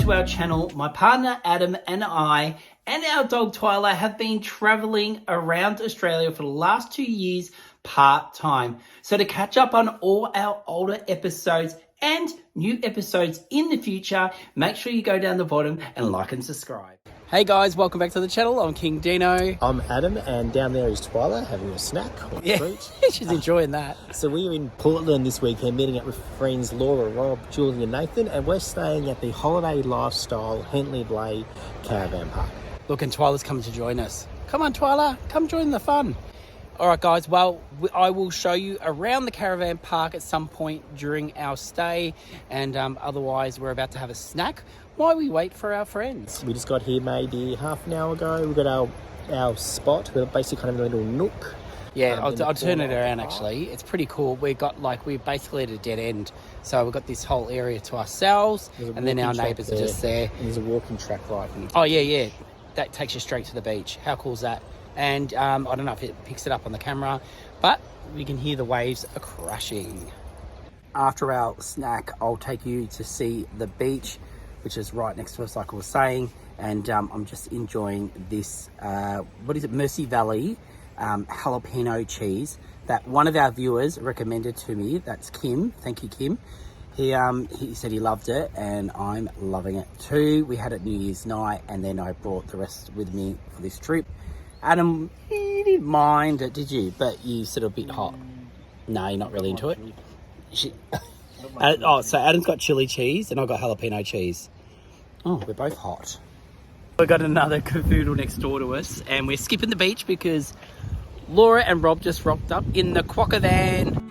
to our channel. My partner Adam and I and our dog Twyla have been traveling around Australia for the last 2 years part-time. So to catch up on all our older episodes and new episodes in the future, make sure you go down the bottom and like and subscribe. Hey guys, welcome back to the channel. I'm King Dino. I'm Adam, and down there is Twyla having a snack or treat. She's enjoying that. So we're in Portland this weekend, meeting up with friends Laura, Rob, Julie and Nathan, and we're staying at the Holiday Lifestyle Hentley Bay Caravan Park. Look, and Twyla's coming to join us. Come on, Twyla, come join the fun. All right, guys, well, I will show you around the caravan park at some point during our stay, and otherwise we're about to have a snack while we wait for our friends. We just got here maybe half an hour ago. We've got our spot. We're basically kind of in a little nook. Yeah, I'll turn it around actually. It's pretty cool. We're basically at a dead end. So we've got this whole area to ourselves, and then our neighbours are just there. And there's a walking track right here. Oh, yeah. That takes you straight to the beach. How cool is that? And I don't know if it picks it up on the camera, but we can hear the waves are crashing. After our snack, I'll take you to see the beach, which is right next to us, like I was saying. And I'm just enjoying this, Mercy Valley jalapeno cheese that one of our viewers recommended to me. That's Kim. Thank you, Kim. He said he loved it, and I'm loving it too. We had it New Year's night, and then I brought the rest with me for this trip. Adam, you didn't mind it, did you? But you said a bit hot. No, you're not really into it. So Adam's got chili cheese, and I've got jalapeno cheese. Oh, we're both hot. We've got another cavoodle next door to us, and we're skipping the beach because Laura and Rob just rocked up in the quokka van.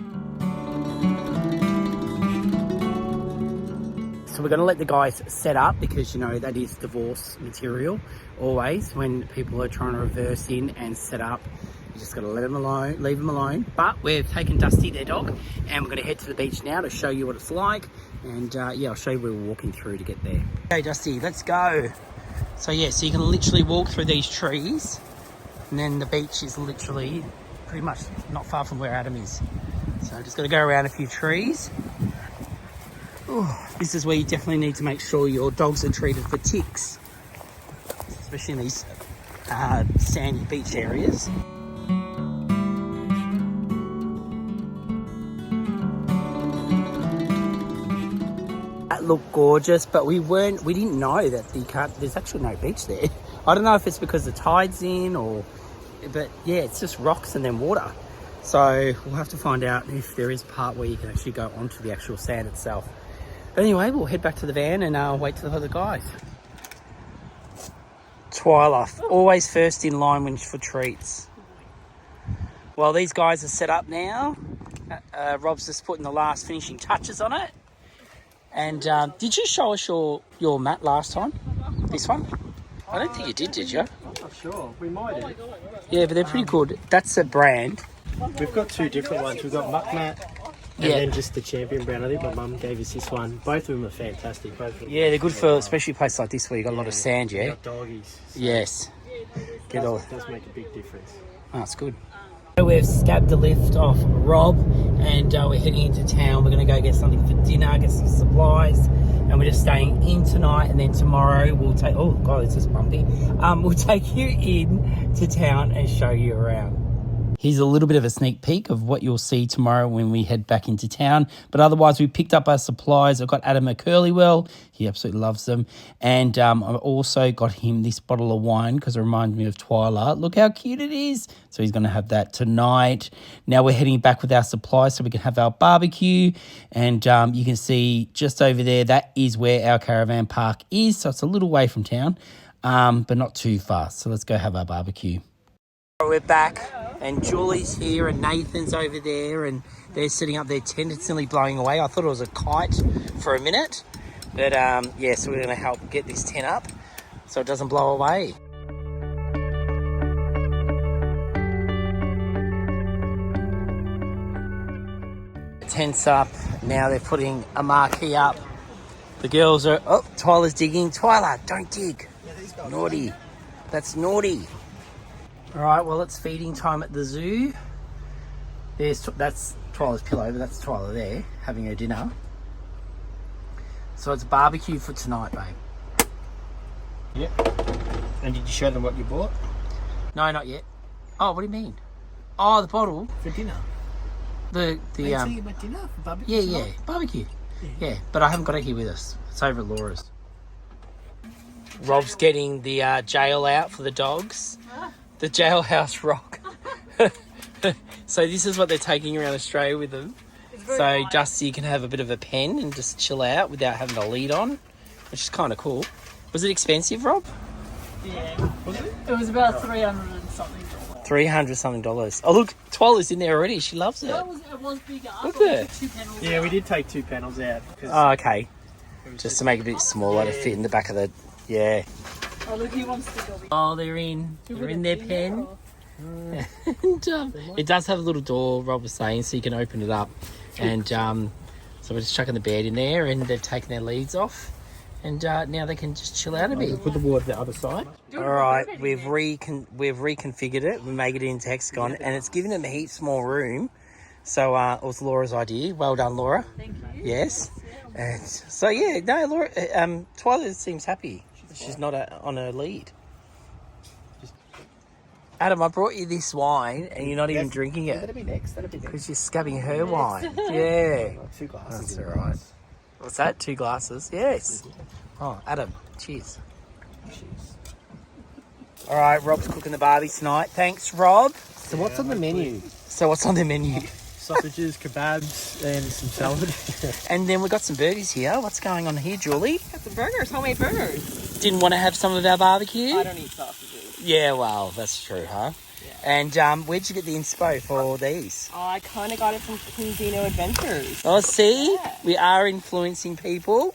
So we're going to let the guys set up because, you know, that is divorce material always when people are trying to reverse in and set up. You just got to leave them alone. But we're taking Dusty, their dog, and we're going to head to the beach now to show you what it's like. And I'll show you where we're walking through to get there. Okay, Dusty, let's go. So you can literally walk through these trees, and then the beach is literally pretty much not far from where Adam is. So I'm just got to go around a few trees. Ooh, this is where you definitely need to make sure your dogs are treated for ticks, especially in these sandy beach areas. That looked gorgeous, but we didn't know that there's actually no beach there. I don't know if it's because the tide's in but yeah, it's just rocks and then water. So we'll have to find out if there is a part where you can actually go onto the actual sand itself. But anyway, we'll head back to the van and wait for the other guys. Twyla, always first in line for treats. Well, these guys are set up now. Rob's just putting the last finishing touches on it. And did you show us your mat last time? This one? I don't think you did you? I'm not sure. We might have. Yeah, but they're pretty good. That's a brand. We've got two different ones. We've got Muck Mat and then just the Champion brand. I think my mum gave us this one. Both of them are fantastic. Yeah, they're good for especially a place like this where you've got a lot of sand, yeah? Got doggies. So yes. It does make a big difference. Oh, it's good. We've scabbed the lift off Rob, and we're heading into town. We're going to go get something for dinner, get some supplies, and we're just staying in tonight, and then tomorrow we'll take... Oh, God, it's just bumpy. We'll take you in to town and show you around. Here's a little bit of a sneak peek of what you'll see tomorrow when we head back into town. But otherwise, we picked up our supplies. I've got Adam a curly well. He absolutely loves them. And I've also got him this bottle of wine because it reminds me of Twyla. Look how cute it is. So he's going to have that tonight. Now we're heading back with our supplies so we can have our barbecue. And you can see just over there, that is where our caravan park is. So it's a little way from town, but not too far. So let's go have our barbecue. We're back. And Julie's here and Nathan's over there and they're setting up their tent. It's nearly blowing away. I thought it was a kite for a minute. But so we're going to help get this tent up so it doesn't blow away. The tent's up. Now they're putting a marquee up. The girls are... Oh, Twyla's digging. Twyla, don't dig. Yeah, naughty. That's naughty. All right, well, it's feeding time at the zoo. That's Twyla's pillow, but that's Twyla there having her dinner. So it's barbecue for tonight, babe. Yep. And did you show them what you bought? No, not yet. Oh, what do you mean? Oh, the bottle. For dinner. The You about dinner for barbecue? Yeah, tonight? barbecue. Yeah, but I haven't got it here with us. It's over at Laura's. Rob's getting the jail out for the dogs. The jailhouse rock. So this is what they're taking around Australia with them. So Dusty can have a bit of a pen and just chill out without having a lead on, which is kind of cool. Was it expensive, Rob? Yeah. Was it? It was about $300 and something. $300 something. Oh look, Twiligh's in there already. She loves it. It was bigger. Look there. Yeah, we did take 2 panels out. Oh, okay. Just to make it a bit smaller to fit in the back of the... Yeah. Oh, look, he wants to go. Oh, they're in their pen. And it does have a little door, Rob was saying, so you can open it up. And so we're just chucking the bed in there, and they've taken their leads off. And now they can just chill out a bit. Put the water the other side. All right, we've reconfigured it. We made it into hexagon, and it's given them a heaps more room. So it was Laura's idea. Well done, Laura. Thank you. Yes. And so yeah, no, Laura. Twilight seems happy. She's not on her lead. Adam, I brought you this wine, and you're not even drinking it. That'll be next. Because you're scabbing her wine. Yeah. 2 glasses. That's all right. What's that? 2 glasses? Yes. Oh, Adam, cheers. All right, Rob's cooking the barbie tonight. Thanks, Rob. So what's on the menu? So what's on the menu? Sausages, kebabs, and some salad. And then we've got some burgers here. What's going on here, Julie? Got some burgers, homemade burgers. Didn't want to have some of our barbecue? I don't eat sausages. Yeah, well, that's true, huh? Yeah. And where'd you get the inspo for these? I kind of got it from King's Adventures. Oh, see? Yeah. We are influencing people.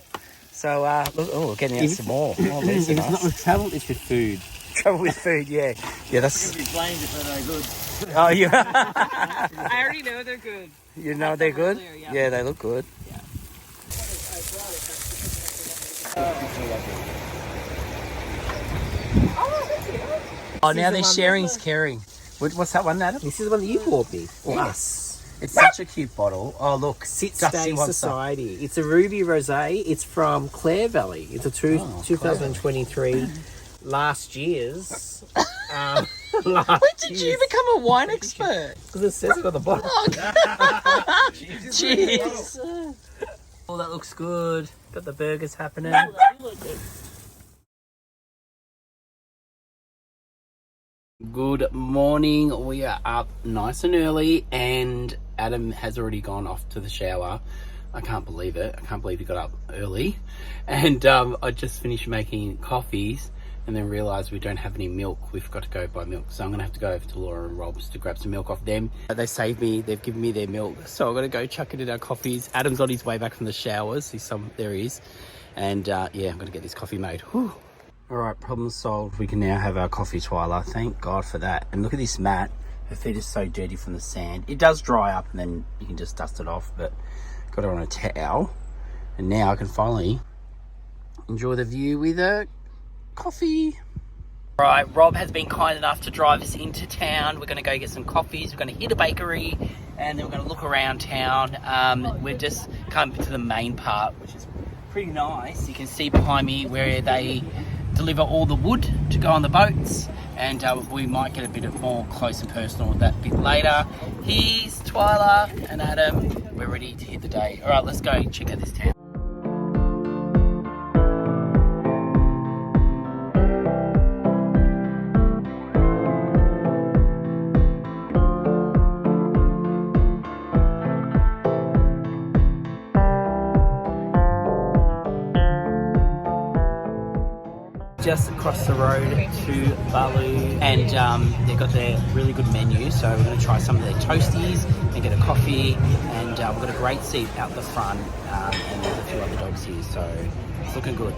So, look, we're getting out some more. Oh, there's If it's nice. not with travel, it's with food. Trouble with food, yeah. Yeah, that's... You'll be blamed if they're no good. Oh, yeah. I already know they're good. You know they're good? Earlier, yeah. Yeah, they look good. Yeah. Oh, now they're sharing's caring. What's that one, Adam? This is the one that you bought me. Yes. It's such a cute bottle. Oh, look. Sit Dusty Stay wants Society. It's a ruby rosé. It's from Clare Valley. It's a 2023 last year's. When did you become a wine expert? Because it says it on the bottom. Cheers. Oh, that looks good. Got the burgers happening. Good morning. We are up nice and early, and Adam has already gone off to the shower. I can't believe it. I can't believe he got up early. And I just finished making coffees and then realised we don't have any milk. We've got to go buy milk. So I'm going to have to go over to Laura and Rob's to grab some milk off them. They saved me. They've given me their milk. So I'm going to go chuck it in our coffees. Adam's on his way back from the showers. There he is. And yeah, I'm going to get this coffee made. Whew. All right, problem solved. We can now have our coffee, Twyla. Thank God for that. And look at this mat. Her feet are so dirty from the sand. It does dry up and then you can just dust it off, but got her on a towel. And now I can finally enjoy the view with a coffee. All right, Rob has been kind enough to drive us into town. We're going to go get some coffees. We're going to hit a bakery and then we're going to look around town. We've just come to the main part, which is pretty nice. You can see behind me where they deliver all the wood to go on the boats, and we might get a bit of more close and personal with that bit later. Here's Twyla and Adam. We're ready to hit the day. All right, let's go check out this town. Just across the road to Balu, and they've got their really good menu, so we're going to try some of their toasties and get a coffee, and we've got a great seat out the front, and there's a few other dogs here, so it's looking good.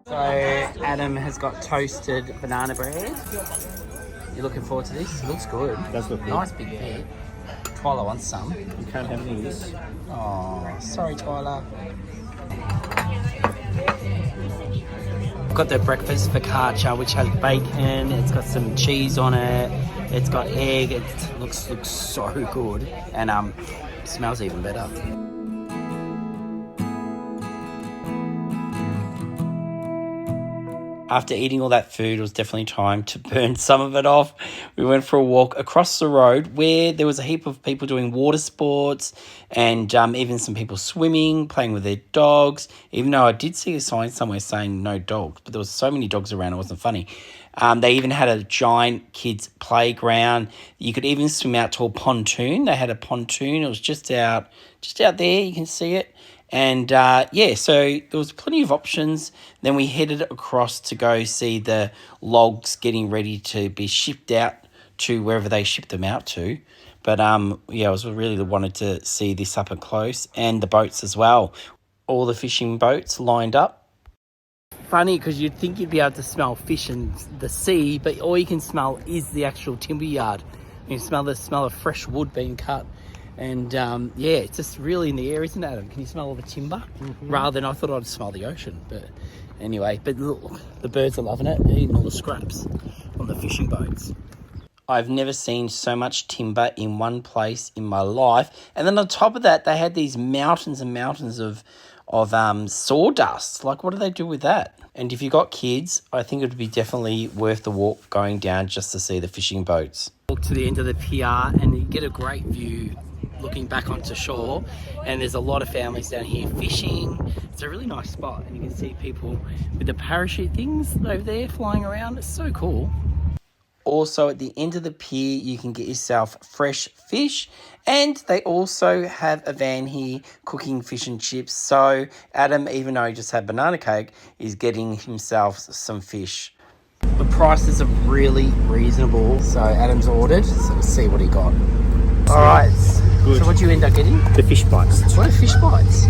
So Adam has got toasted banana bread. You looking forward to this? It looks good. It does look good. Nice big bit. Twyla wants some. You can't have any of this. Oh, sorry, Twyla. I've got the breakfast focaccia, which has bacon. It's got some cheese on it. It's got egg. It looks so good, and smells even better. After eating all that food, it was definitely time to burn some of it off. We went for a walk across the road where there was a heap of people doing water sports and even some people swimming, playing with their dogs, even though I did see a sign somewhere saying no dogs, but there was so many dogs around, it wasn't funny. They even had a giant kids playground. You could even swim out to a pontoon. They had a pontoon. It was just out there. You can see it. And so there was plenty of options. Then we headed across to go see the logs getting ready to be shipped out to wherever they shipped them out to. But I was really wanted to see this up and close, and the boats as well. All the fishing boats lined up. Funny, because you'd think you'd be able to smell fish in the sea, but all you can smell is the actual timber yard. You can smell the smell of fresh wood being cut. And it's just really in the air, isn't it, Adam? Can you smell all the timber? Mm-hmm. Rather than I thought I'd smell the ocean. But anyway, look, the birds are loving it. They're eating all the scraps on the fishing boats. I've never seen so much timber in one place in my life. And then on top of that, they had these mountains and mountains of sawdust. Like, what do they do with that? And if you got kids, I think it would be definitely worth the walk going down just to see the fishing boats. Walk to the end of the pier and you get a great view looking back onto shore, and there's a lot of families down here fishing. It's a really nice spot, and you can see people with the parachute things over there flying around. It's so cool. Also, at the end of the pier, you can get yourself fresh fish, and they also have a van here cooking fish and chips. So Adam, even though he just had banana cake, is getting himself some fish. The prices are really reasonable, so Adam's ordered, so let's see what he got. All right, good. So what do you end up getting? The fish bites. What are fish bites?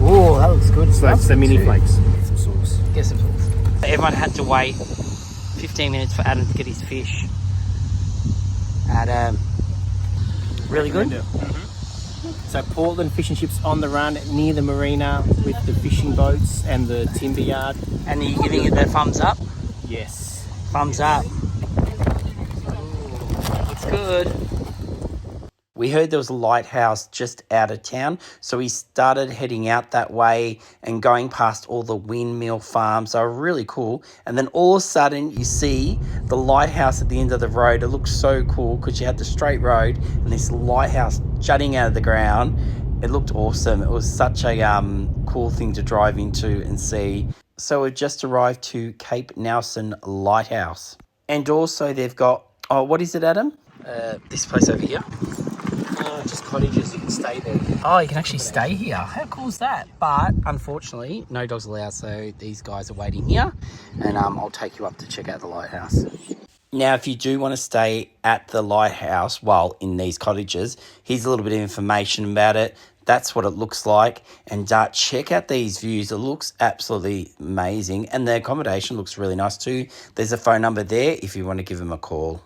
Oh, that looks good. So it's the mini flakes. Some sauce. Get some sauce. Everyone had to wait 15 minutes for Adam to get his fish. Adam. Really good? Mm-hmm. So Portland fish and chips on the run near the marina with the fishing boats and the timber yard. And are you giving it the thumbs up? Yes. Thumbs up. It's good. We heard there was a lighthouse just out of town, so we started heading out that way and going past all the windmill farms. They were really cool. And then all of a sudden, you see the lighthouse at the end of the road. It looked so cool because you had the straight road and this lighthouse jutting out of the ground. It looked awesome. It was such a cool thing to drive into and see. So we just arrived to Cape Nelson Lighthouse. And also they've got, what is it, Adam? This place over here. Just cottages, you can stay there. Oh, you can actually stay here. How cool is that? But unfortunately, no dogs allowed, so these guys are waiting here, and I'll take you up to check out the lighthouse. Now, if you do want to stay at the lighthouse while in these cottages, here's a little bit of information about it. That's what it looks like, and check out these views. It looks absolutely amazing, and the accommodation looks really nice too. There's a phone number there if you want to give them a call.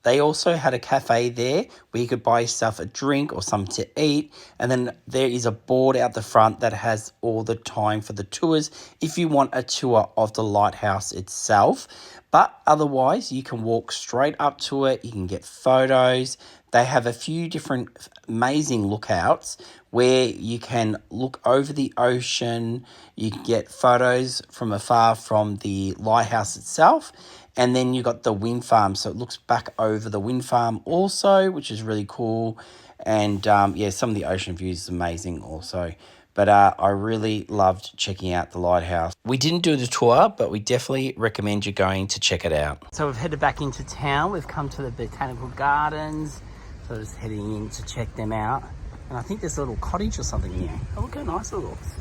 They also had a cafe there where you could buy yourself a drink or something to eat. And then there is a board out the front that has all the time for the tours if you want a tour of the lighthouse itself. But otherwise, you can walk straight up to it. You can get photos. They have a few different amazing lookouts where you can look over the ocean. You can get photos from afar from the lighthouse itself. And then you got the wind farm, so it looks back over the wind farm also, which is really cool. And some of the ocean views is amazing also. But I really loved checking out the lighthouse. We didn't do the tour, but we definitely recommend you going to check it out. So we've headed back into town. We've come to the botanical gardens. So just heading in to check them out. And I think there's a little cottage or something here. Oh, look how nice it looks.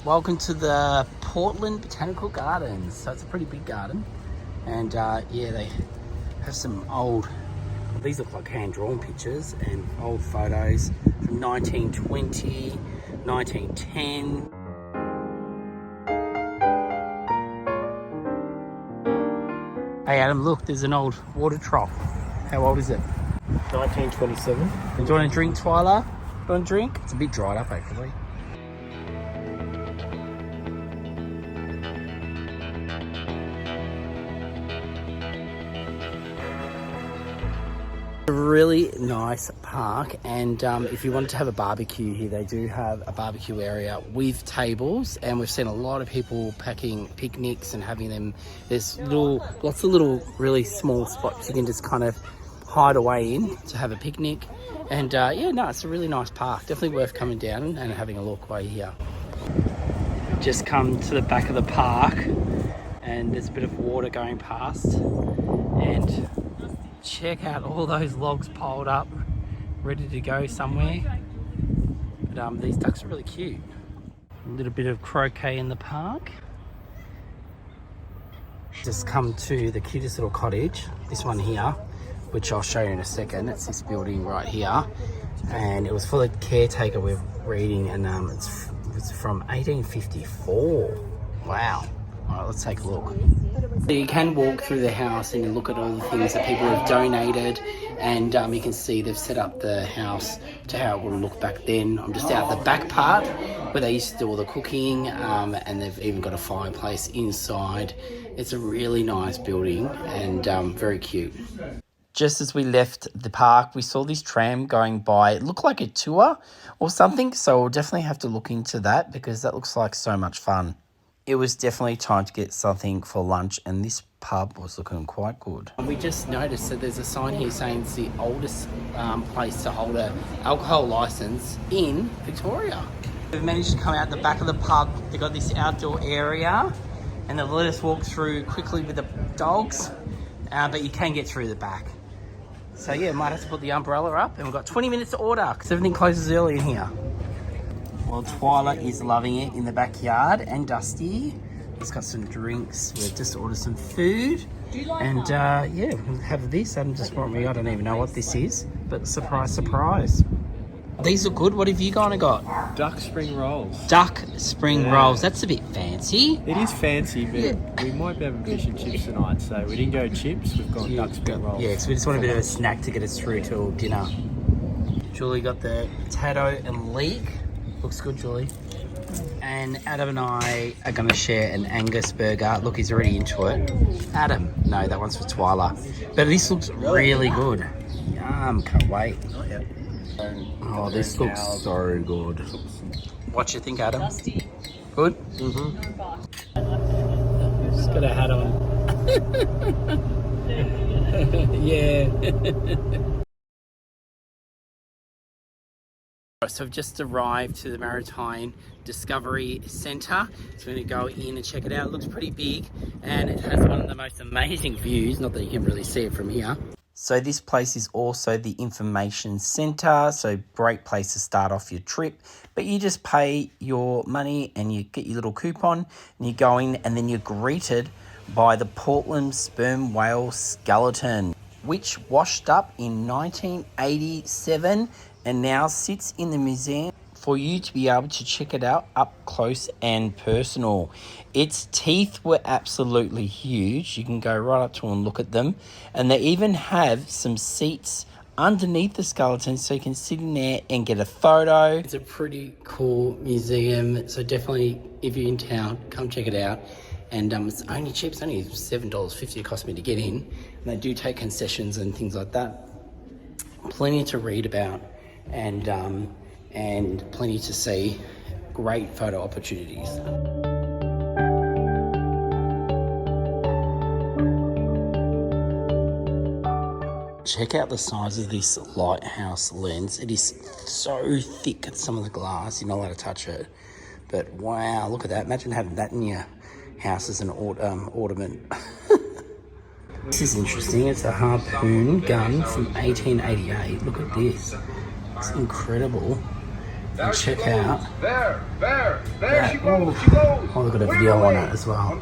Welcome to the Portland Botanical Gardens. So it's a pretty big garden. And they have some old, these look like hand-drawn pictures and old photos from 1920, 1910. Hey Adam, look, there's an old water trough. How old is it? 1927. Do you want a drink, Twyla? Do you want a drink? It's a bit dried up actually. A really nice park, and if you wanted to have a barbecue here, they do have a barbecue area with tables, and we've seen a lot of people packing picnics and having them. There's lots of little really small spots you can just kind of hide away in to have a picnic, and yeah, no, it's a really nice park. Definitely worth coming down and having a look while you're here. Just come to the back of the park, and there's a bit of water going past, and check out all those logs piled up, ready to go somewhere. But these ducks are really cute. A little bit of croquet in the park. Just come to the cutest little cottage, this one here, which I'll show you in a second. It's this building right here, and it was for the caretaker we're reading, and it's from 1854. Wow. All right, let's take a look. So you can walk through the house and look at all the things that people have donated, and you can see they've set up the house to how it would look back then. I'm just out the back part where they used to do all the cooking, and they've even got a fireplace inside. It's a really nice building, and very cute. Just as we left the park, we saw this tram going by. It looked like a tour or something, so we'll definitely have to look into that, because that looks like so much fun. It was definitely time to get something for lunch, and this pub was looking quite good. We just noticed that there's a sign here saying it's the oldest place to hold an alcohol licence in Victoria. We've managed to come out the back of the pub. They've got this outdoor area, and they'll let us walk through quickly with the dogs, but you can get through the back. So yeah, might have to put the umbrella up, and we've got 20 minutes to order because everything closes early in here. Well, Twyla is loving it in the backyard, and Dusty. He's got some drinks. We've just ordered some food. And yeah, we'll have this. Adam just brought me, I don't even know what this is, but surprise, surprise. These are good. What have you kind of got? Duck spring rolls. Duck spring rolls. That's a bit fancy. It is fancy, but we might be having fish and chips tonight, so we didn't go chips. We've got duck spring rolls. Yeah, so we just want a bit of a snack to get us through till dinner. Julie got the potato and leek. Looks good, Julie. And Adam and I are going to share an Angus burger. Look, he's already into it. Adam, no, that one's for Twyla. But this looks really good. Yum, can't wait. Oh, this looks so good. What you think, Adam? Good? Mm-hmm. Just got a hat on. Yeah. So I've just arrived to the Maritime Discovery Centre. So we're going to go in and check it out. It looks pretty big, and it has one of the most amazing views. Not that you can really see it from here. So this place is also the information centre, so great place to start off your trip. But you just pay your money and you get your little coupon, and you go in, and then you're greeted by the Portland sperm whale skeleton, which washed up in 1987 and now sits in the museum for you to be able to check it out up close and personal. Its teeth were absolutely huge. You can go right up to them and look at them. And they even have some seats underneath the skeleton so you can sit in there and get a photo. It's a pretty cool museum. So definitely, if you're in town, come check it out. And it's only cheap. It's only $7.50 it cost me to get in. And they do take concessions and things like that. Plenty to read about. And plenty to see. Great photo opportunities. Check out the size of this lighthouse lens. It is so thick at some of the glass, you're not allowed to touch it. But wow, look at that. Imagine having that in your house as an ornament. This is interesting. It's a harpoon gun from 1888. Look at this. It's incredible. And check out. There she goes. Oh, they've got a video on it as well.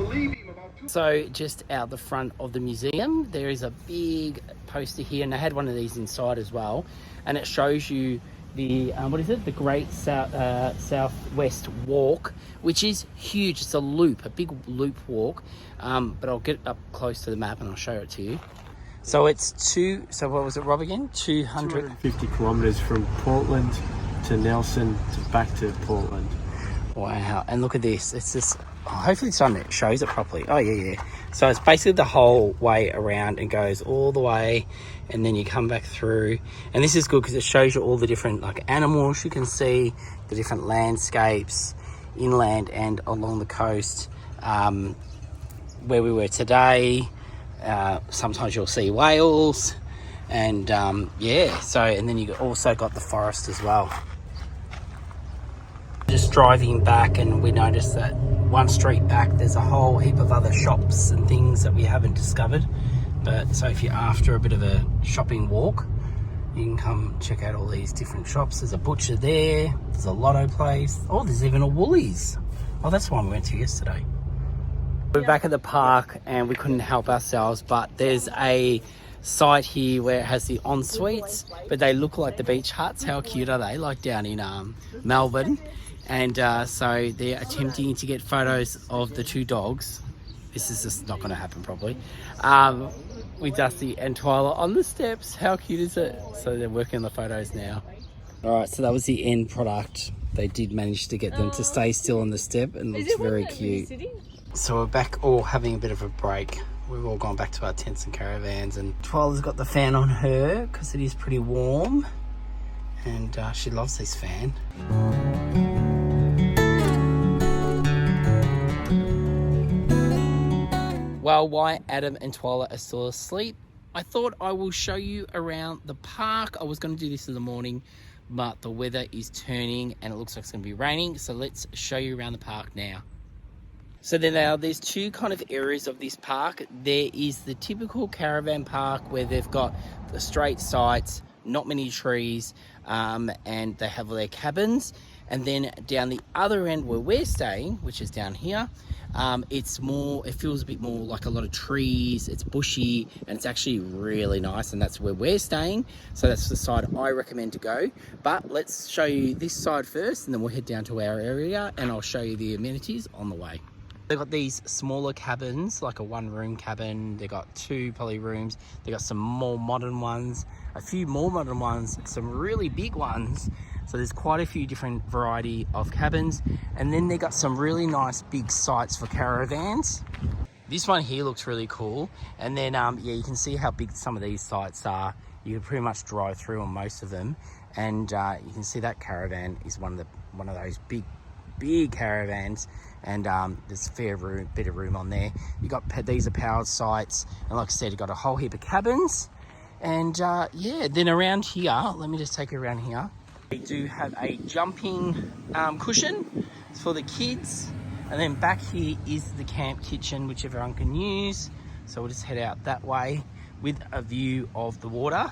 So just out the front of the museum, there is a big poster here, and I had one of these inside as well, and it shows you the the Great Southwest Walk, which is huge. It's a loop, a big loop walk, but I'll get up close to the map and I'll show it to you. So it's so what was it, Rob, again? 250 kilometres from Portland to Nelson to back to Portland. Wow, and look at this. It's just, hopefully it's on, it shows it properly. Oh yeah. So it's basically the whole way around and goes all the way, and then you come back through. And this is good because it shows you all the different like animals you can see, the different landscapes, inland and along the coast. Where we were today, sometimes you'll see whales, and yeah, so, and then you also got the forest as well. Just driving back, and we noticed that one street back there's a whole heap of other shops and things that we haven't discovered. But so if you're after a bit of a shopping walk, you can come check out all these different shops. There's a butcher there, there's a lotto place, oh, there's even a Woolies. Oh, that's the one we went to yesterday. We're back at the park and we couldn't help ourselves, but there's a site here where it has the en-suites, but they look like the beach huts. How cute are they? Like down in Melbourne. And so they're attempting to get photos of the two dogs. This is just not going to happen probably. With Dusty and Twyla on the steps. How cute is it? So they're working on the photos now. All right, so that was the end product. They did manage to get them to stay still on the step, and looks very cute. So we're back all having a bit of a break. We've all gone back to our tents and caravans, and Twyla's got the fan on her because it is pretty warm, and she loves this fan. Well, while Adam and Twyla are still asleep, I thought I will show you around the park. I was going to do this in the morning, but the weather is turning and it looks like it's going to be raining. So let's show you around the park now. So there's two kind of areas of this park. There is the typical caravan park where they've got the straight sites, not many trees, and they have their cabins. And then down the other end where we're staying, which is down here, it feels a bit more like a lot of trees, it's bushy, and it's actually really nice, and that's where we're staying. So that's the side I recommend to go. But let's show you this side first, and then we'll head down to our area, and I'll show you the amenities on the way. They've got these smaller cabins, like a one-room cabin. They've got two poly rooms. They've got some more modern ones, a few more modern ones, some really big ones. So there's quite a few different variety of cabins. And then they got some really nice big sites for caravans. This one here looks really cool. And then, yeah, you can see how big some of these sites are. You can pretty much drive through on most of them. And you can see that caravan is one of those big caravans. And there's a fair bit of room on there. These are powered sites. And like I said, you've got a whole heap of cabins. And yeah, then around here, let me just take you around here. We do have a jumping cushion for the kids, and then back here is the camp kitchen, which everyone can use. So we'll just head out that way with a view of the water.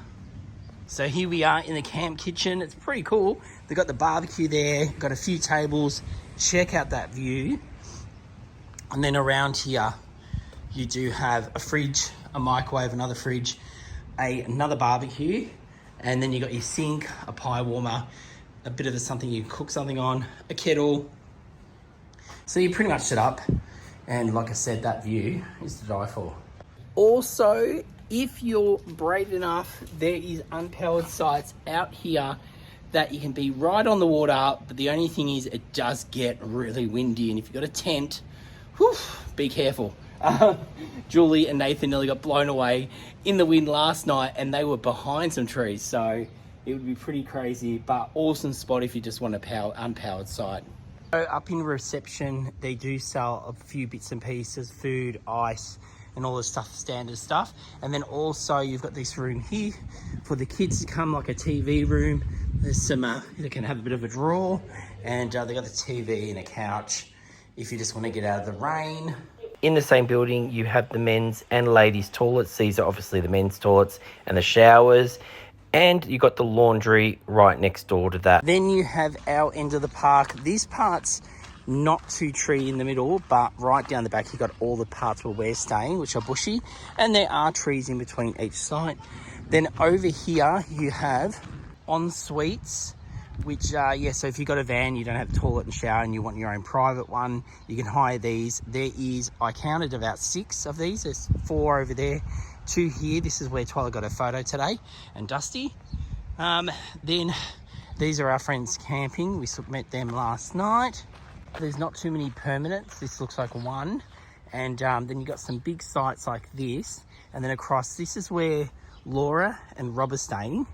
So here we are in the camp kitchen. It's pretty cool. They've got the barbecue there, got a few tables. Check out that view. And then around here you do have a fridge, a microwave, another fridge, another barbecue. And then you got your sink, a pie warmer, a bit of something you cook something on, a kettle. So you pretty much set up. And like I said, that view is to die for. Also, if you're brave enough, there is unpowered sites out here that you can be right on the water. But the only thing is it does get really windy. And if you've got a tent, whew, be careful. Julie and Nathan nearly got blown away in the wind last night, and they were behind some trees, so it would be pretty crazy, but awesome spot if you just want a unpowered site. So up in reception, they do sell a few bits and pieces, food, ice, and all the stuff, standard stuff. And then also you've got this room here for the kids to come, like a TV room. There's some, they can have a bit of a drawer, and they got the TV and a couch if you just want to get out of the rain. In the same building, you have the men's and ladies' toilets. These are obviously the men's toilets and the showers. And you got the laundry right next door to that. Then you have our end of the park. This part's not too tree in the middle, but right down the back, you've got all the parts where we're staying, which are bushy. And there are trees in between each site. Then over here, you have en-suites, which, yeah, so if you've got a van, you don't have a toilet and shower and you want your own private one, you can hire these. There is, I counted about 6 of these. There's 4 over there, 2 here. This is where Twyla got her photo today, and Dusty. Then these are our friends camping. We met them last night. There's not too many permanents. This looks like one. And then you've got some big sites like this. And then across, this is where Laura and Rob are staying.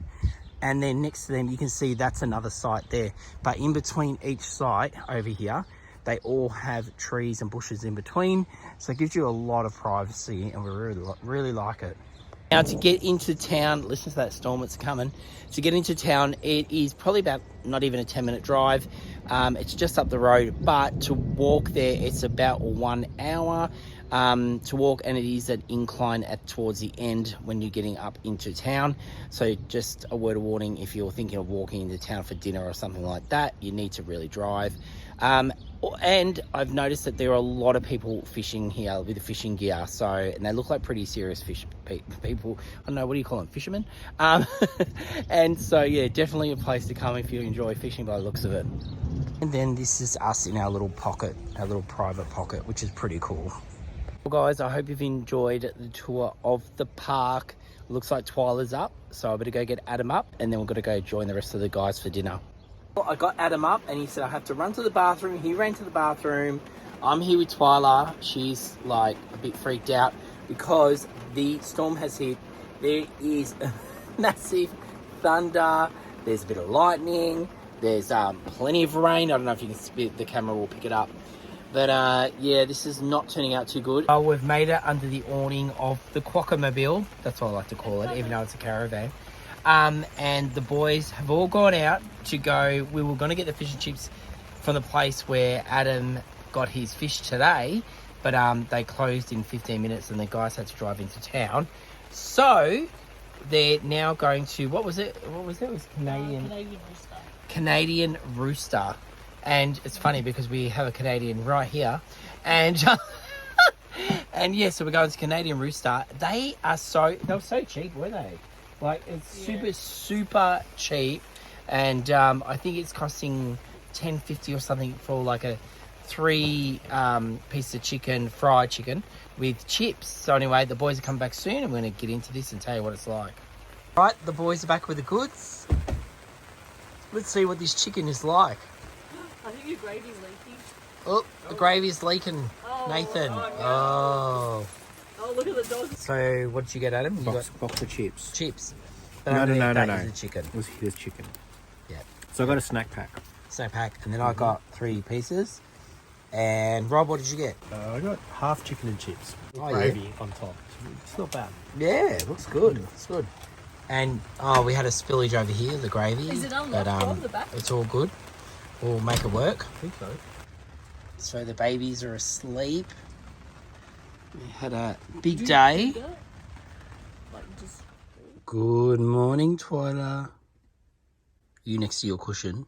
And then next to them, you can see that's another site there. But in between each site over here, they all have trees and bushes in between. So it gives you a lot of privacy, and we really like it. Now to get into town, listen to that storm that's coming. To get into town, it is probably about not even a 10-minute drive. It's just up the road, but to walk there, it's about 1 hour to walk, and it is an incline towards the end when you're getting up into town. So just a word of warning, if you're thinking of walking into town for dinner or something like that, you need to really drive. And I've noticed that there are a lot of people fishing here with the fishing gear, and they look like pretty serious people. I don't know, what do you call them, fishermen? And so yeah, definitely a place to come if you enjoy fishing by the looks of it. And then this is us in our little pocket, our little private pocket, which is pretty cool. Well guys, I hope you've enjoyed the tour of the park. Looks like Twyla's up, so I better go get Adam up, and then we're gonna go join the rest of the guys for dinner. I got Adam up and he said I have to run to the bathroom. He ran to the bathroom. I'm here with Twyla. She's like a bit freaked out because the storm has hit. There is massive thunder. There's a bit of lightning. There's plenty of rain. I don't know if you can, the camera will pick it up. But yeah, this is not turning out too good. We've made it under the awning of the Quokka-mobile. That's what I like to call it, even though it's a caravan. And the boys have all gone out to go. We were going to get the fish and chips from the place where Adam got his fish today, but they closed in 15 minutes and the guys had to drive into town. So they're now going to, what was it? It was Canadian Rooster. And it's funny because we have a Canadian right here. And and yeah, so we're going to Canadian Rooster. They were so cheap, weren't they? Like, it's super cheap, and I think it's costing $10.50 or something for like a 3 piece of chicken, fried chicken with chips. So anyway, the boys are coming back soon, and we're going to get into this and tell you what it's like. Right, the boys are back with the goods. Let's see what this chicken is like. I think your gravy's leaking. Oh, the gravy's leaking, Nathan. Oh. Oh, look at the dog. So, what did you get, Adam? You box of chips. Chips. No. The chicken. It was his chicken. Yeah. So I got a snack pack. And then I got 3 pieces. And Rob, what did you get? I got half chicken and chips with gravy on top. It's not bad. Yeah, it looks good. It's good. And we had a spillage over here, the gravy. Is it unlocked from the back? It's all good. We'll make it work. I think so. So the babies are asleep. We had a big day. Good morning, Twyla. You next to your cushion.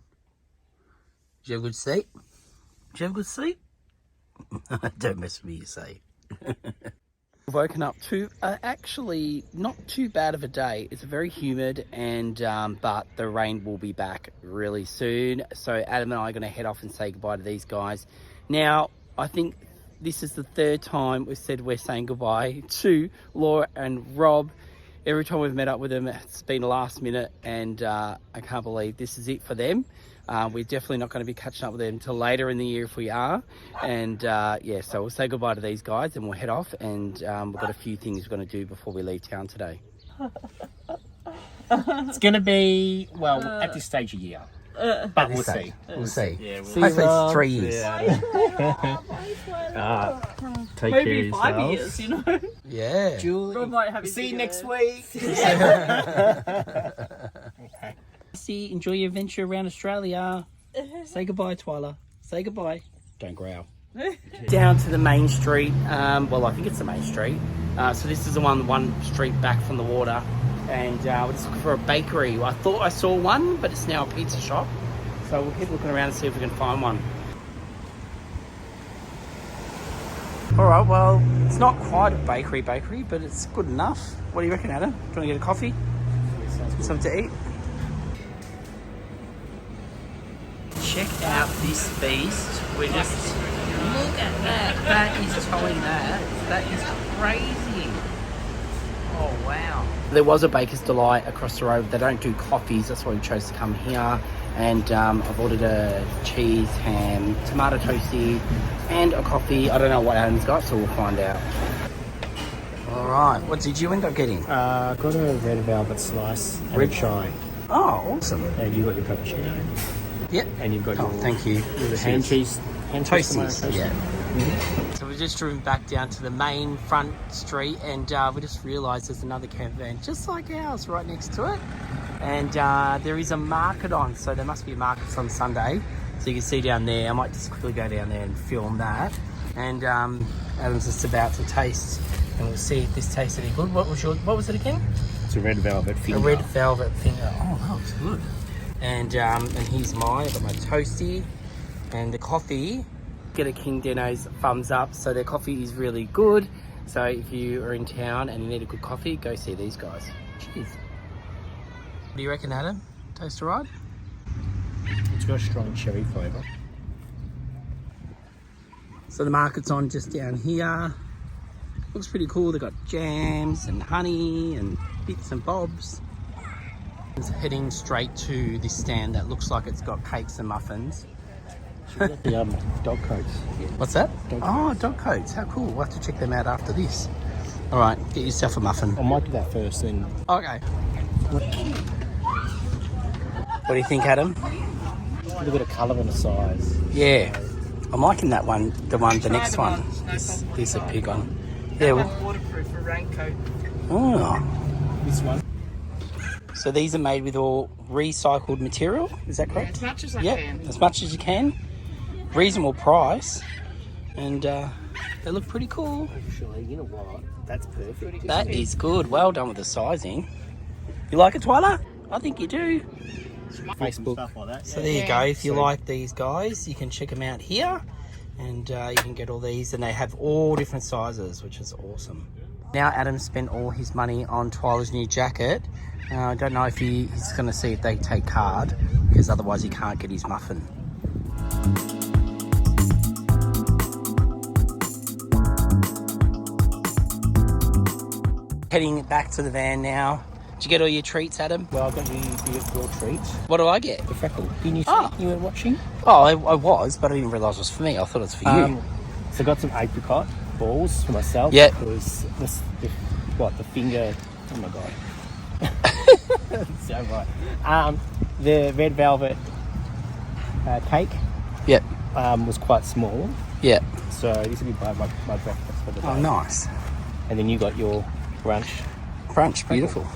Did you have a good sleep? Don't mess with me, you say. We've woken up to actually not too bad of a day. It's very humid, and but the rain will be back really soon. So Adam and I are going to head off and say goodbye to these guys. Now, I think this is the 3rd time we've said we're saying goodbye to Laura and Rob. Every time we've met up with them, it's been last minute, and I can't believe this is it for them. We're definitely not going to be catching up with them until later in the year if we are. And yeah, so we'll say goodbye to these guys and we'll head off. And we've got a few things we're going to do before we leave town today. It's going to be, well, at this stage a year. But we'll see. We'll see. Yeah, hopefully it's 3 years. Take Maybe care 5 years, you know. Yeah. Julie, Rob might have his see you bigger next there. week. Okay. See, enjoy your adventure around Australia. Say goodbye, Twyla. Say goodbye. Don't growl. Down to the main street. Well, I think it's the main street. So this is the one street back from the water. And we're just looking for a bakery. I thought I saw one, but it's now a pizza shop. So we'll keep looking around and see if we can find one. Alright, well, it's not quite a bakery, but it's good enough. What do you reckon, Adam? Do you want to get a coffee? Something to eat? Check out this beast. We're just... Look at that. That is towing that. That is crazy. Oh, wow. There was a Baker's Delight across the road. They don't do coffees. That's why we chose to come here. And I've ordered a cheese, ham, tomato toasty, and a coffee. I don't know what Adam's got, so we'll find out. All right, what did you end up getting? Got a red velvet slice and a chai. Oh, awesome. And you got your cappuccino. Yep. And you've got your thank you. the hand Toasties. toast. Yeah. So we just driven back down to the main front street, and we just realised there's another campervan just like ours right next to it. And there is a market on, so there must be markets on Sunday. So you can see down there. I might just quickly go down there and film that. And Adam's just about to taste, and we'll see if this tastes any good. What was it again? It's a red velvet finger. A red velvet finger. Oh, that looks good. And here's mine. I've got my toasty and the coffee. Get a King Deno's thumbs up. So their coffee is really good. So if you are in town and you need a good coffee, go see these guys. Cheers. What do you reckon, Adam? Taste alright? It's got a strong cherry flavour. So the market's on just down here. Looks pretty cool. They've got jams and honey and bits and bobs. It's heading straight to this stand that looks like it's got cakes and muffins. The dog coats. What's that? Dog dog coats. How cool. We'll have to check them out after this. All right, get yourself a muffin. I might do that first, then. Okay. What do you think, Adam? A little bit of colour and a size. Yeah. I'm liking that one, the next one. This is a big one. Yeah. Waterproof for raincoat. Oh. This one. So these are made with all recycled material, is that correct? As much as I Yep, can. as much as you can. Reasonable price. And they look pretty cool. Actually, you know what? That's perfect. That is good. Well done with the sizing. You like it, Twyla? I think you do. Facebook. Stuff like that. So there you go. If you like these guys, you can check them out here. And you can get all these. And they have all different sizes, which is awesome. Now Adam spent all his money on Twyla's new jacket. I don't know if he's going to see if they take card, because otherwise he can't get his muffin. Heading back to the van now. Did you get all your treats, Adam? Well, I've got your treats. What do I get? The freckle. Didn't you see? Oh. You were watching? Oh, I was, but I didn't realise it was for me. I thought it was for you. So I got some apricot balls for myself. Yep. Because the finger. Oh my god. So right. The red velvet cake. Yep. Was quite small. Yep. So this will be my breakfast for the day. Oh, nice. And then you got your brunch. Brunch, beautiful.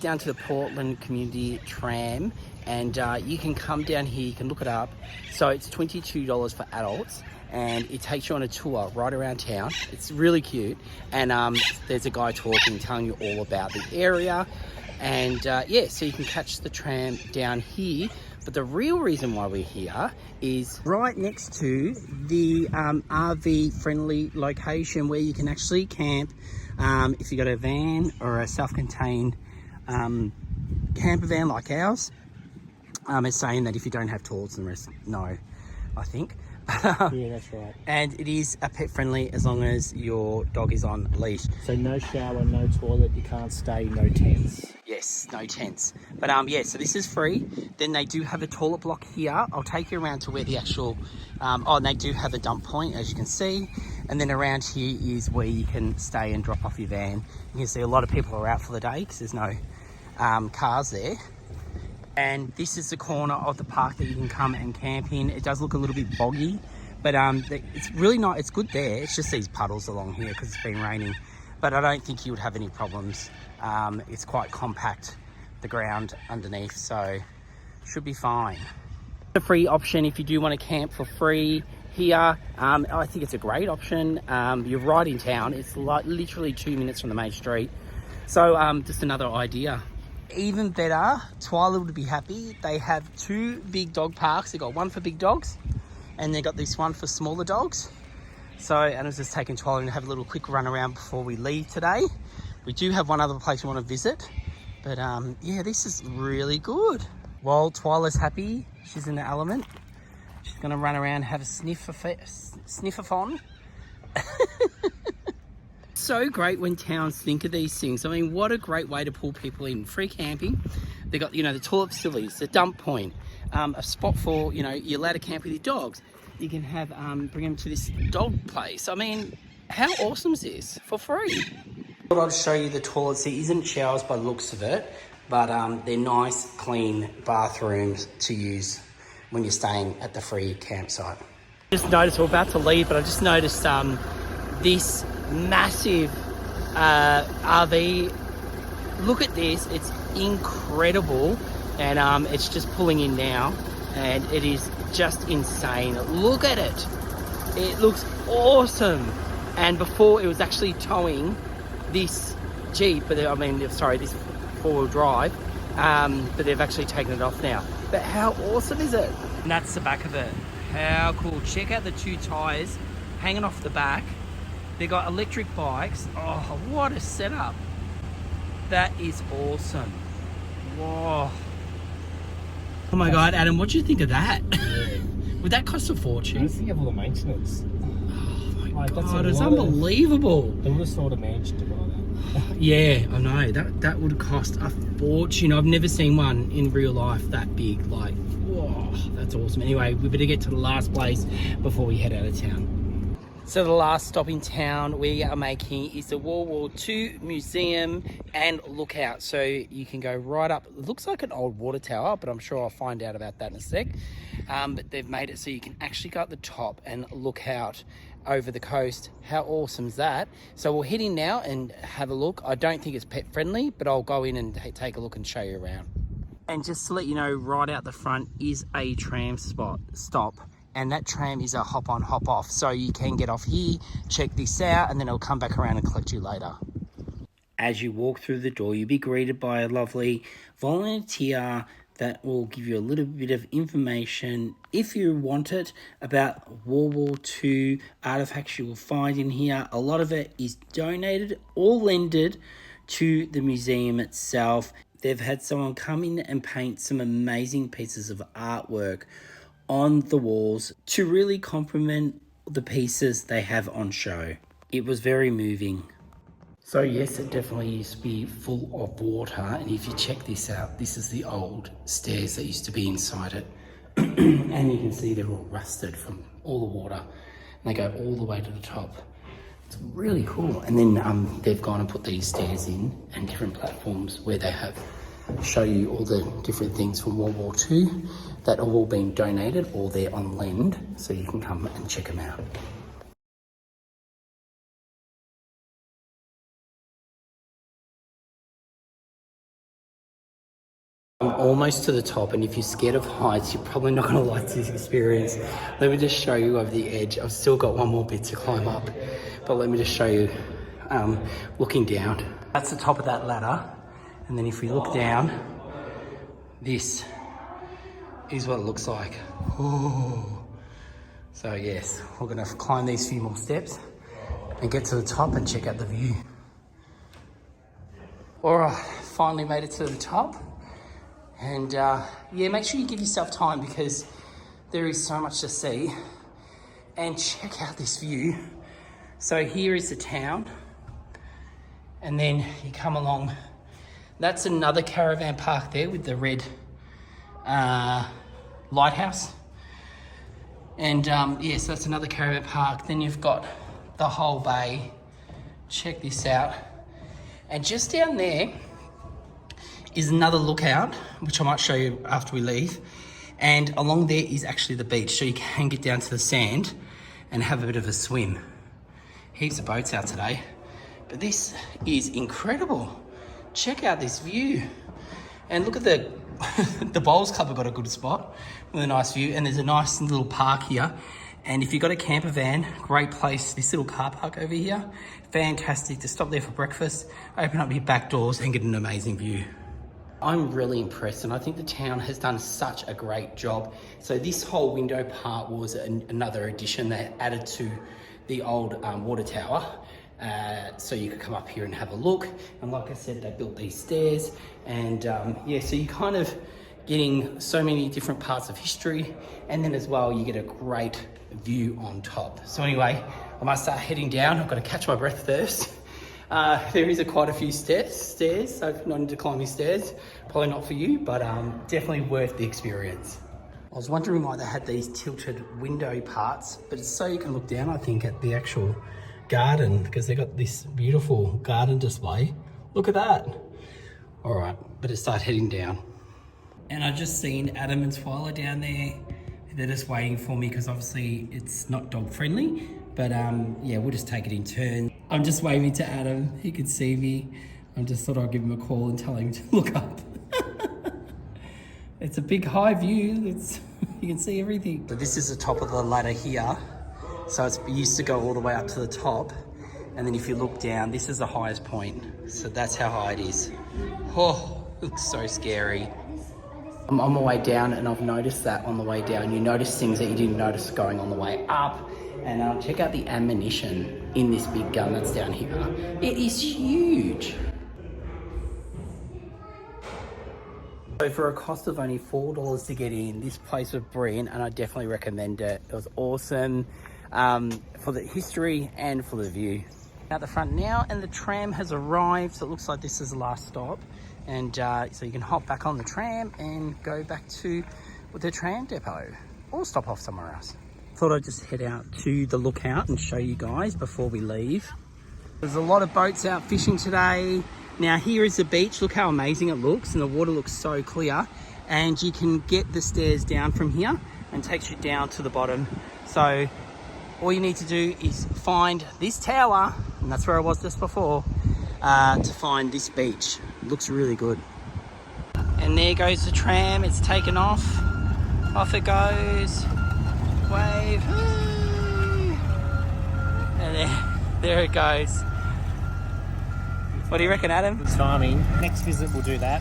Down to the Portland Community Tram, and you can come down here, you can look it up. So it's $22 for adults, and it takes you on a tour right around town. It's really cute, and there's a guy talking, telling you all about the area. And yeah, so you can catch the tram down here. But the real reason why we're here is right next to the RV friendly location where you can actually camp if you've got a van or a self-contained camper van like ours. It's saying that if you don't have toilets and the rest, no, I think. Yeah, that's right. And it is a pet friendly as long as your dog is on leash. So no shower, no toilet, you can't stay, no tents. Yes, no tents. But yeah, so this is free. Then they do have a toilet block here. I'll take you around to where the actual, and they do have a dump point, as you can see. And then around here is where you can stay and drop off your van. You can see a lot of people are out for the day because there's no cars there. And this is the corner of the park that you can come and camp in. It does look a little bit boggy, but it's really not, it's good there. It's just these puddles along here because it's been raining. But I don't think you would have any problems. It's quite compact, the ground underneath, so should be fine. A free option if you do want to camp for free here. I think it's a great option. You're right in town. It's like literally 2 minutes from the main street. So just another idea. Even better, Twyla would be happy. They have 2 big dog parks. They've got one for big dogs and they've got this one for smaller dogs. So Adam's just taking Twyla to have a little quick run around before we leave today. We do have one other place we want to visit, but yeah, this is really good. While Twyla's happy, she's in the element. She's gonna run around and have a sniff-a-thon. So great when towns think of these things. I mean, what a great way to pull people in. Free camping. They got, you know, the toilet facilities, the dump point, a spot for, you know, you're allowed to camp with your dogs. You can have, bring them to this dog place. I mean, how awesome is this? For free. I thought I'd show you the toilets. There isn't showers by the looks of it, but they're nice, clean bathrooms to use when you're staying at the free campsite. Just noticed, we're about to leave, but I just noticed this massive RV. Look at this, it's incredible, and it's just pulling in now, and it is just insane. Look at it. It looks awesome. And before, it was actually towing this Jeep, but this four-wheel drive, but they've actually taken it off now. But how awesome is it? And that's the back of it. How cool. Check out the two tires hanging off the back. They got electric bikes. Oh, what a setup. That is awesome. Whoa. Oh my God, Adam, what do you think of that? Yeah. Would that cost a fortune? I think you have all the maintenance. Oh my God, it's unbelievable. They would have sold a mansion to buy that. Yeah, I know. That would cost a fortune. I've never seen one in real life that big. Like, whoa, that's awesome. Anyway, we better get to the last place before we head out of town. So the last stop in town we are making is the World War II Museum and Lookout. So you can go right up. It looks like an old water tower, but I'm sure I'll find out about that in a sec. But they've made it so you can actually go at the top and look out over the coast. How awesome is that? So we'll head in now and have a look. I don't think it's pet friendly, but I'll go in and take a look and show you around. And just to let you know, right out the front is a tram stop. And that tram is a hop on, hop off. So you can get off here, check this out, and then it'll come back around and collect you later. As you walk through the door, you'll be greeted by a lovely volunteer that will give you a little bit of information, if you want it, about World War II artifacts you will find in here. A lot of it is donated or lended to the museum itself. They've had someone come in and paint some amazing pieces of artwork on the walls to really complement the pieces they have on show. It was very moving. So yes, it definitely used to be full of water, and if you check this out, this is the old stairs that used to be inside it. And you can see they're all rusted from all the water, and they go all the way to the top. It's really cool. And then they've gone and put these stairs in and different platforms where they have show you all the different things from World War II that have all been donated or they're on lend, so you can come and check them out. I'm almost to the top, and if you're scared of heights, you're probably not going to like this experience. Let me just show you over the edge. I've still got one more bit to climb up, but let me just show you looking down. That's the top of that ladder. And then if we look down, this is what it looks like. Ooh. So yes, we're gonna climb these few more steps and get to the top and check out the view. All right, finally made it to the top. And yeah, make sure you give yourself time because there is so much to see. And check out this view. So here is the town. And then you come along. That's another caravan park there with the red lighthouse. And yes, that's another caravan park. Then you've got the whole bay. Check this out. And just down there is another lookout, which I might show you after we leave. And along there is actually the beach. So you can get down to the sand and have a bit of a swim. Heaps of boats out today. But this is incredible. Check out this view. And look at the Bowls Club have got a good spot with a nice view. And there's a nice little park here. And if you've got a camper van, great place. This little car park over here, fantastic to stop there for breakfast, open up your back doors and get an amazing view. I'm really impressed, and I think the town has done such a great job. So this whole window part was another addition they added to the old water tower. So you could come up here and have a look. And like I said, they built these stairs. And yeah, so you kind of getting so many different parts of history. And then as well, you get a great view on top. So anyway, I might start heading down. I've got to catch my breath first. There is quite a few stairs, so if you're not into climbing stairs, probably not for you, but definitely worth the experience. I was wondering why they had these tilted window parts, but it's so you can look down, I think, at the actual garden, because they got this beautiful garden display. Look at that. All right, better start heading down. And I just seen Adam and Twyla down there. They're just waiting for me because obviously it's not dog friendly, but yeah, we'll just take it in turn. I'm just waving to Adam. He can see me. I just thought I'd give him a call and tell him to look up. It's a big high view. You can see everything. So this is the top of the ladder here. So it used to go all the way up to the top. And then if you look down, this is the highest point. So that's how high it is. Oh, it's so scary. I'm on my way down and I've noticed that on the way down, you notice things that you didn't notice going on the way up. And check out the ammunition in this big gun that's down here. It is huge. So for a cost of only $4 to get in, this place was brilliant and I definitely recommend it. It was awesome for the history and for the view. Out the front now, and the tram has arrived, so it looks like this is the last stop. And so you can hop back on the tram and go back to the tram depot or stop off somewhere else. Thought I'd just head out to the lookout and show you guys before we leave. There's a lot of boats out fishing today. Now here is the beach. Look how amazing it looks, and the water looks so clear. And you can get the stairs down from here and takes you down to the bottom. So all you need to do is find this tower, and that's where I was just before, to find this beach. It looks really good. And there goes the tram. It's taken off. Off it goes. Wave. And there it goes. What do you reckon, Adam? Good timing. Next visit we'll do that.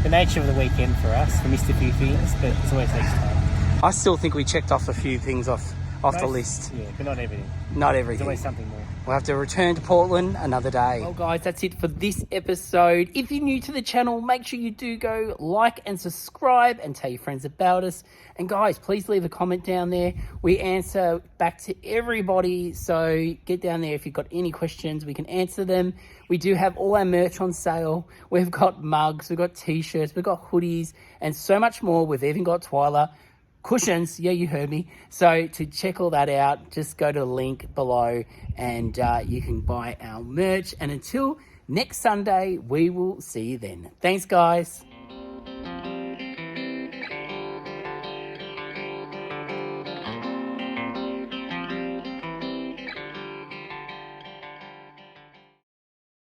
The nature of the weekend for us, we missed a few things, but it's always next time. I still think we checked off a few things off the list. Yeah, but not everything. Not everything. There's always something more. We'll have to return to Portland another day. Well, guys, that's it for this episode. If you're new to the channel, make sure you do go like and subscribe and tell your friends about us. And guys, please leave a comment down there. We answer back to everybody. So get down there if you've got any questions. We can answer them. We do have all our merch on sale. We've got mugs, we've got t-shirts, we've got hoodies, and so much more. We've even got Twyla cushions. Yeah, you heard me. So to check all that out, just go to the link below and you can buy our merch. And until next Sunday, we will see you then. Thanks, guys.